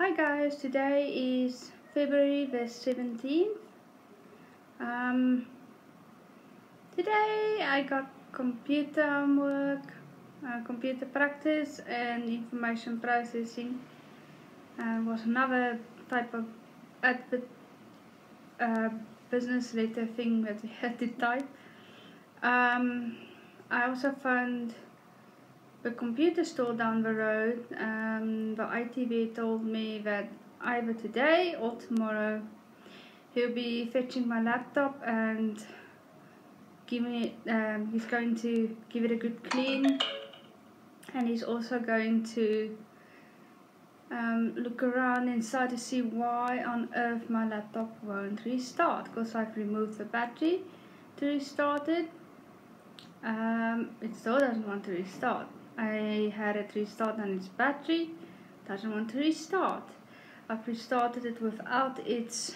Hi guys, today is February the 17th. Today I got computer homework, computer practice and information processing. Was another type of business letter thing that we had to type. I also found the computer store down the road. The ITV told me that either today or tomorrow he'll be fetching my laptop and he's going to give it a good clean, and he's also going to look around inside to see why on earth my laptop won't restart, because I've removed the battery to restart it. It still doesn't want to restart. I had it restart on its battery, doesn't want to restart. I've restarted it without its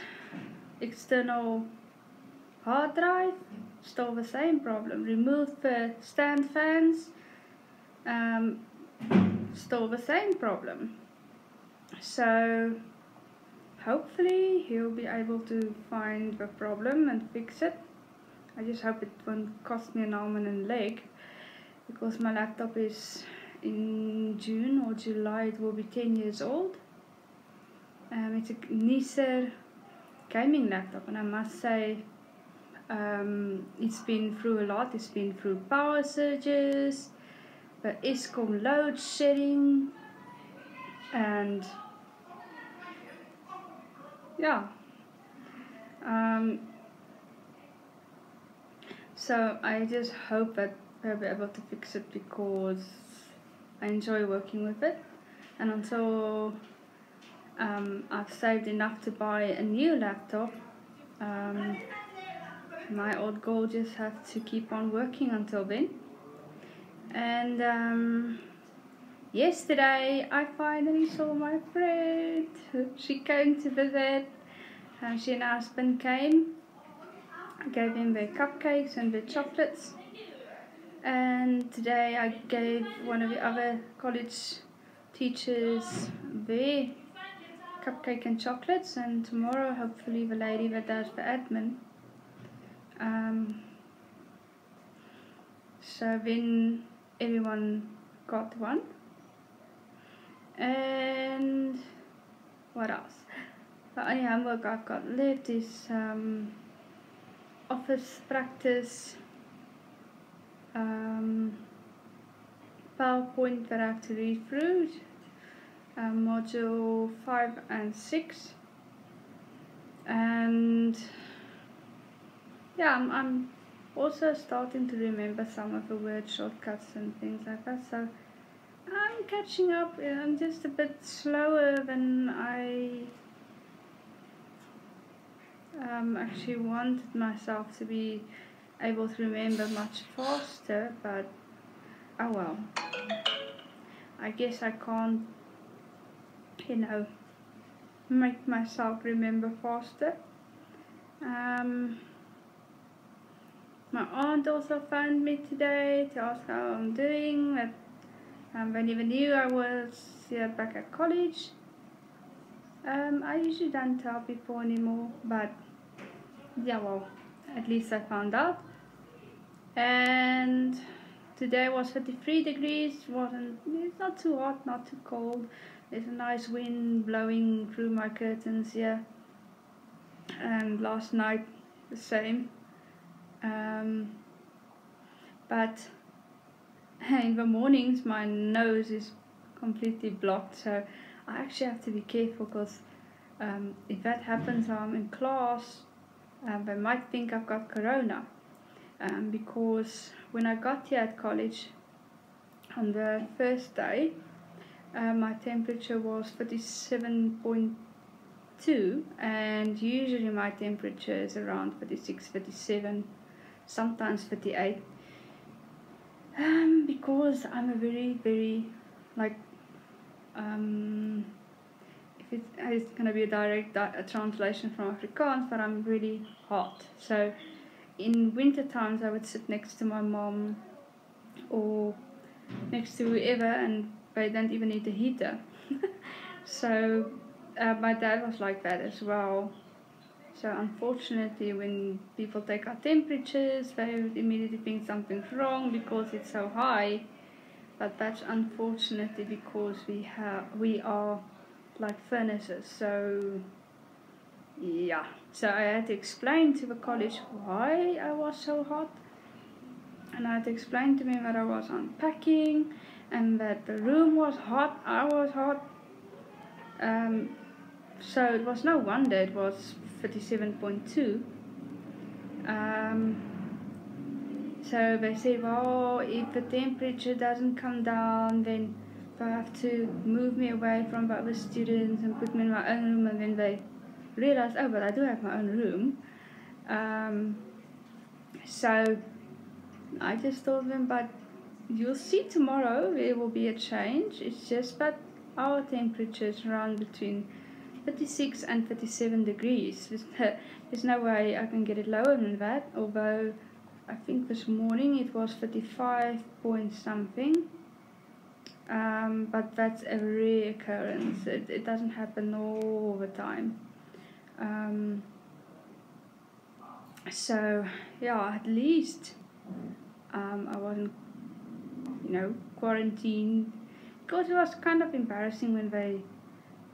external hard drive, still the same problem. Removed the stand fans, still the same problem. So hopefully he'll be able to find the problem and fix it. I just hope it won't cost me an arm and a leg, because my laptop is in June or July, it will be 10 years old. It's a Nicer gaming laptop, and I must say it's been through a lot. It's been through power surges, the ESCOM load shedding, and yeah. So I just hope that I'll be able to fix it, because I enjoy working with it, and until I've saved enough to buy a new laptop, my old goal just has to keep on working until then. And yesterday I finally saw my friend. She came to visit. She and her husband came. I gave him the cupcakes and the chocolates. And today I gave one of the other college teachers their cupcake and chocolates, and tomorrow hopefully the lady that does the admin. So then everyone got one. And what else? The only homework I've got left is office practice, PowerPoint that I have to read through, module 5 and 6, and yeah, I'm also starting to remember some of the word shortcuts and things like that, so I'm catching up. I'm just a bit slower than I actually wanted myself to be able to remember much faster, but oh well, I guess I can't, make myself remember faster. My aunt also phoned me today to ask how I'm doing. That they never knew I was back at college. I usually don't tell people anymore, but yeah, well, at least I found out. And today was 33 degrees. It's not too hot, not too cold. There's a nice wind blowing through my curtains here. And last night the same. But in the mornings my nose is completely blocked, so I actually have to be careful, because if that happens while I'm in class, they might think I've got corona. Because when I got here at college on the first day, my temperature was 37.2, and usually my temperature is around 36, 37, sometimes 38. Because I'm a very, very, if it's going to be a direct translation from Afrikaans, but I'm really hot. So in winter times I would sit next to my mom or next to whoever, and they don't even need a heater. So my dad was like that as well. So unfortunately, when people take our temperatures, they would immediately think something's wrong because it's so high. But that's unfortunately because we are like furnaces. So yeah. So I had to explain to the college why I was so hot, and I had to explain to him that I was unpacking and that the room was hot. I was hot. So it was no wonder it was 37.2. So they said, well, if the temperature doesn't come down, then they have to move me away from the other students and put me in my own room. And then they realized, oh, but I do have my own room. So I just told them, but you'll see tomorrow there will be a change. It's just that our temperatures run between 36 and 37 degrees. There's no way I can get it lower than that, although I think this morning it was 35 point something. But that's a rare occurrence. It doesn't happen all the time. So yeah, at least I wasn't, quarantined, because it was kind of embarrassing when they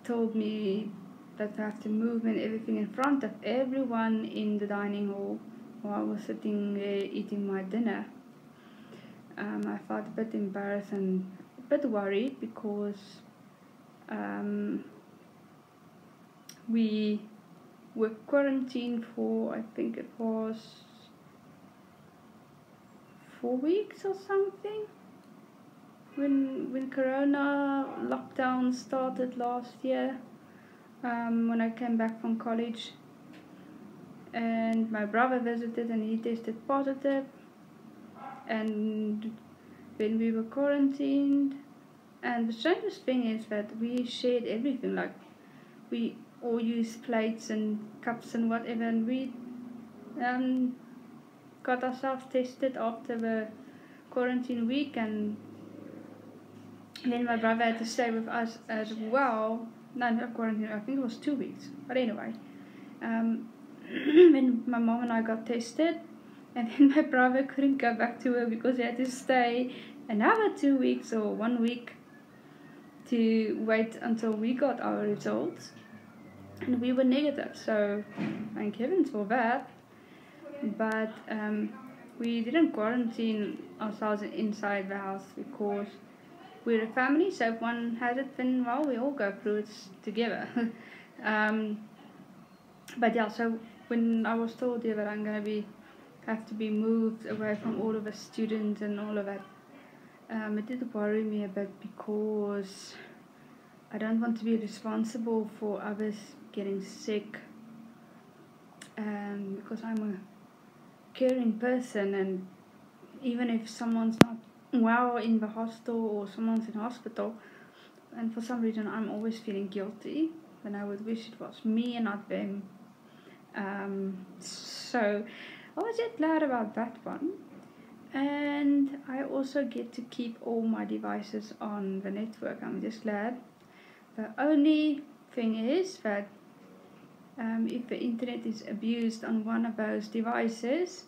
told me that I have to move and everything in front of everyone in the dining hall while I was sitting there eating my dinner. I felt a bit embarrassed and a bit worried because we were quarantined for, I think it was 4 weeks or something, when Corona lockdown started last year, when I came back from college, and my brother visited and he tested positive, and then we were quarantined. And the strangest thing is that we shared everything, like we all used plates and cups and whatever, and we got ourselves tested after the quarantine week, and then my brother had to stay with us as well. No, not quarantine, I think it was 2 weeks. But anyway, when my mom and I got tested, and then my brother couldn't go back to work because he had to stay another 2 weeks or 1 week to wait until we got our results. And we were negative, so thank heavens for that. But we didn't quarantine ourselves inside the house because we're a family, so if one has it, then well, we all go through it together. But yeah, so when I was told that I'm gonna have to be moved away from all of the students and all of that, it did worry me a bit because I don't want to be responsible for others getting sick. Because I'm a caring person, and even if someone's not well in the hostel or someone's in hospital, and for some reason I'm always feeling guilty, then I would wish it was me and not them. So I was just glad about that one. And I also get to keep all my devices on the network. I'm just glad. The only thing is that if the internet is abused on one of those devices,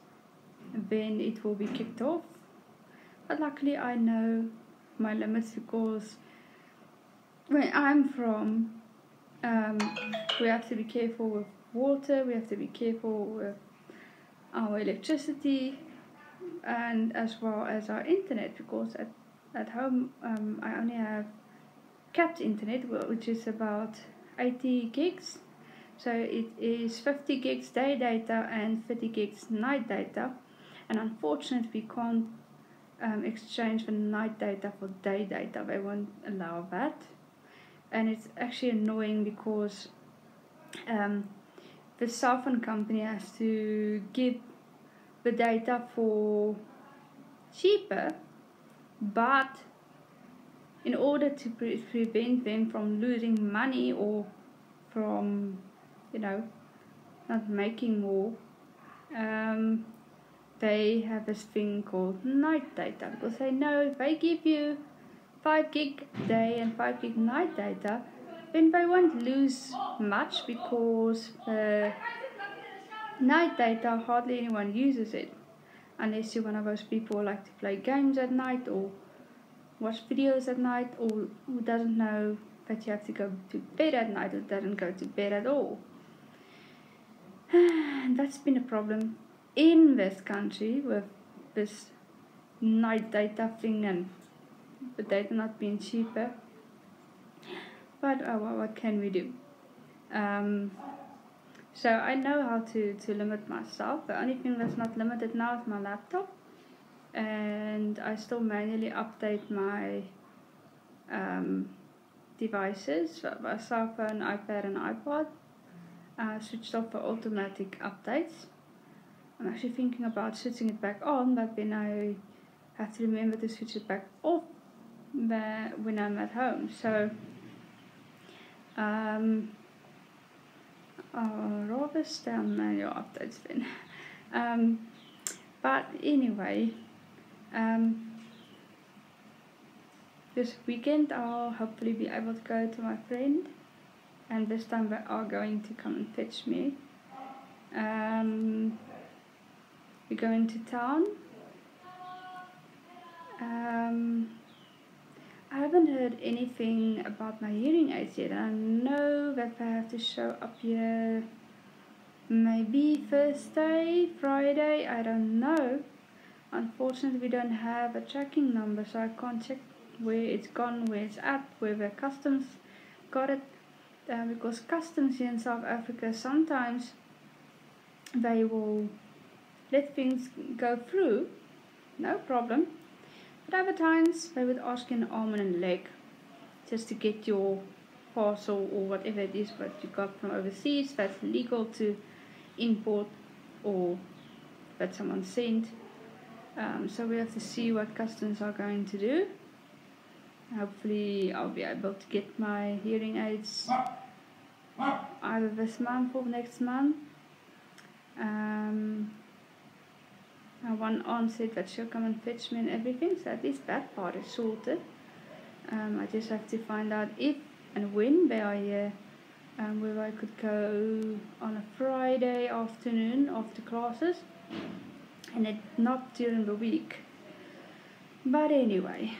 then it will be kicked off. But luckily I know my limits, because where I'm from, we have to be careful with water, we have to be careful with our electricity, and as well as our internet, because at home I only have capped internet, which is about 80 gigs. So it is 50 gigs day data and 30 gigs night data, and unfortunately we can't exchange the night data for day data. They won't allow that, and it's actually annoying because the cell phone company has to give the data for cheaper, but in order to prevent them from losing money or from not making more, they have this thing called night data, because they know if they give you 5 gig day and 5 gig night data, then they won't lose much because night data, hardly anyone uses it. Unless you're one of those people who like to play games at night or watch videos at night, or who doesn't know that you have to go to bed at night or doesn't go to bed at all. And that's been a problem in this country with this night data thing and the data not being cheaper. But what can we do? So I know how to limit myself. The only thing that's not limited now is my laptop. And I still manually update my devices, my cell phone, iPad and iPod. Switched off for automatic updates. I'm actually thinking about switching it back on, but then I have to remember to switch it back off when I'm at home. So I'll rather stay on manual updates then. But anyway, this weekend I'll hopefully be able to go to my friend, and this time they are going to come and fetch me. We're going to town. I haven't heard anything about my hearing aids yet. I know that they have to show up here maybe Thursday, Friday, I don't know. Unfortunately, we don't have a tracking number, so I can't check where it's gone, where it's at, where the customs got it. Because customs here in South Africa, sometimes they will let things go through, no problem. But other times they would ask you an arm and a leg just to get your parcel or whatever it is that you got from overseas that's legal to import or that someone sent. So we have to see what customs are going to do. Hopefully I'll be able to get my hearing aids either this month or next month. One aunt said that she'll come and fetch me and everything, so at least that part is sorted. I just have to find out if and when they are here, where I could go on a Friday afternoon after classes, and not during the week. But anyway,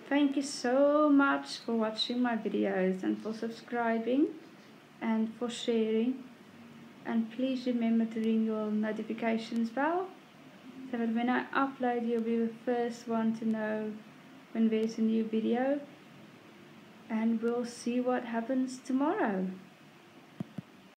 thank you so much for watching my videos and for subscribing and for sharing. And please remember to ring your notifications bell so that when I upload you'll be the first one to know when there's a new video. And we'll see what happens tomorrow.